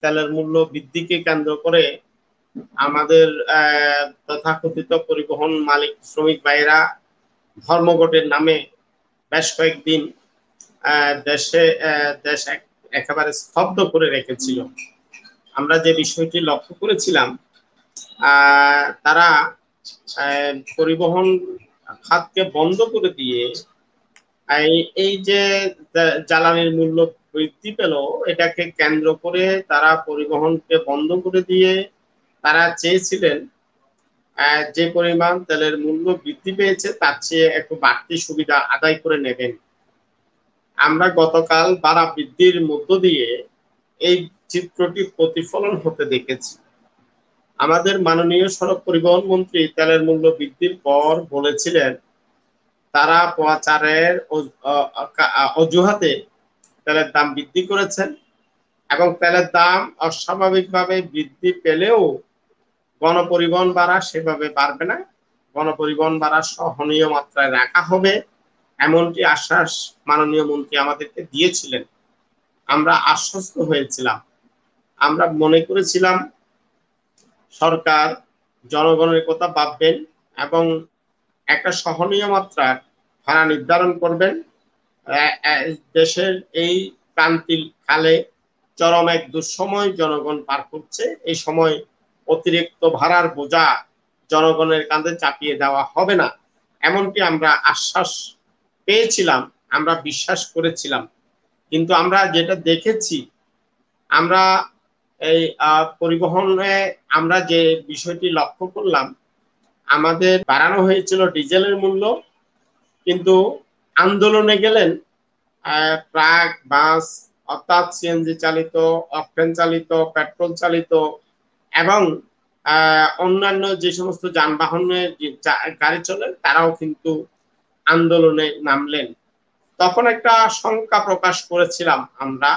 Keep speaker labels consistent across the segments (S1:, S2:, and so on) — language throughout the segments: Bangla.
S1: তেলের মূল্য বৃদ্ধিকে কেন্দ্র করে আমাদের তথাকথিত পরিবহন মালিক শ্রমিক ভাইয়েরা ধর্মঘটের নামে বেশ কয়েকদিন দেশ একেবারে স্তব্ধ করে রেখেছিল। আমরা যে বিষয়টি লক্ষ্য করেছিলাম, তারা পরিবহন খাতকে বন্ধ করে দিয়ে এই যে জ্বালানির মূল্য বৃদ্ধি পেল, এটাকে কেন্দ্র করে তারা পরিবহনকে বন্ধ করে দিয়ে তারা চেয়েছিলেন যে পরিমাণ তেলের মূল্য বৃদ্ধি পেয়েছে তার চেয়ে একটু বাড়তি সুবিধা আদায় করে নেবেন। আমরা গতকাল ভাড়া বৃদ্ধির মধ্য দিয়ে এই চিত্রটি প্রতিফলন হতে দেখেছি। আমাদের মাননীয় সড়ক পরিবহন মন্ত্রী তেলের মূল্য বৃদ্ধির পর বলেছিলেন তারা প্রচারের অজুহাতে তেলের দাম বৃদ্ধি করেছেন এবং তেলের দাম অস্বাভাবিকভাবে বৃদ্ধি পেলেও গণপরিবহন ভাড়া সেভাবে বাড়বে না, গণপরিবহন ভাড়া সহনীয় মাত্রায় রাখা হবে, এমনটি আশ্বাস মাননীয় মন্ত্রী আমাদেরকে দিয়েছিলেন। আমরা আশ্বস্ত হয়েছিলাম। আমরা মনে করেছিলাম সরকার জনগণের কথা ভাববেন এবং একটা সহনীয় মাত্রার ভাড়া নির্ধারণ করবেন। দেশের এই ক্রান্তির কালে চরম এক দুঃসময় জনগণ পার করছে, এই সময় অতিরিক্ত ভাড়ার বোঝা জনগণের কাঁধে চাপিয়ে দেওয়া হবে না, এমনটি আমরা আশ্বাস পেয়েছিলাম, আমরা বিশ্বাস করেছিলাম। কিন্তু আমরা যেটা দেখেছি, আমরা এই পরিবহনে আমরা যে বিষয়টি লক্ষ্য করলাম, আমাদের বাড়ানো হয়েছিল ডিজেলের মূল্য, কিন্তু আন্দোলনে গেলেন ট্রাক, বাস অর্থাৎ সিএনজি চালিত, অকটেন চালিত, পেট্রোল চালিত এবং অন্যান্য যে সমস্ত যানবাহনের গাড়ি চলে তারাও কিন্তু আন্দোলনে নামলেন। তখন একটা শঙ্কা প্রকাশ করেছিলাম আমরা,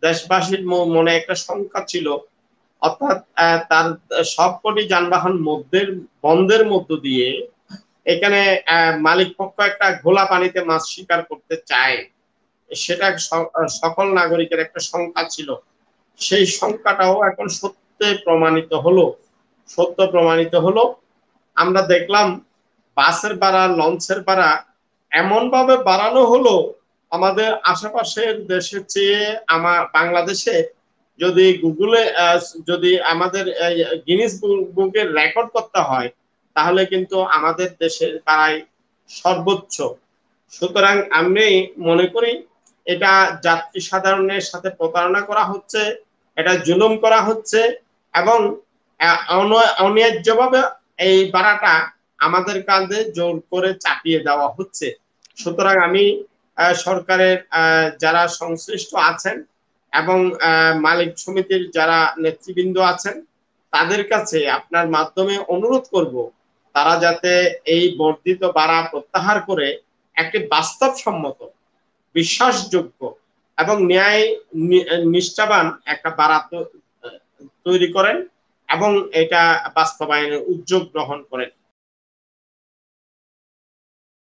S1: দেশবাসীর মনে একটা শঙ্কা ছিল, অর্থাৎ তার সবকটি যানবাহন বন্ধের মধ্য দিয়ে এখানে মালিক পক্ষ একটা ঘোলা পানিতে মাছ শিকার করতে চায়, সেটা সকল নাগরিকের একটা শঙ্কা ছিল। সেই শঙ্কাটাও এখন সত্য প্রমাণিত হলো। আমরা দেখলাম বাসের ভাড়া, লঞ্চের ভাড়া এমন ভাবে বাড়ানো হলো, আমাদের আশেপাশের দেশের চেয়ে বাংলাদেশে যদি গুগলে যদি আমাদের গিনিস বুকের রেকর্ড করতে হয়, তাহলে কিন্তু আমাদের দেশের ভাড়ায় সর্বোচ্চ। সুতরাং আমি মনে করি এটা যাত্রী সাধারণের সাথে প্রতারণা করা হচ্ছে, এটা জুলুম করা হচ্ছে এবং অন্যায্যভাবে এই ভাড়াটা আমাদের কাঁধে জোর করে চাপিয়ে দেওয়া হচ্ছে। সুতরাং আমি সরকারের যারা সংশ্লিষ্ট আছেন এবং মালিক সমিতির যারা নেতৃবৃন্দ আছেন, তাদের কাছে আপনার মাধ্যমে অনুরোধ করব, তারা যাতে এই বর্ধিত ভাড়া প্রত্যাহার করে একটি বাস্তবসম্মত, বিশ্বাসযোগ্য এবং ন্যায় নিষ্ঠাবান একটা ভাড়া তৈরি করেন এবং এটা বাস্তবায়নের উদ্যোগ গ্রহণ করেন।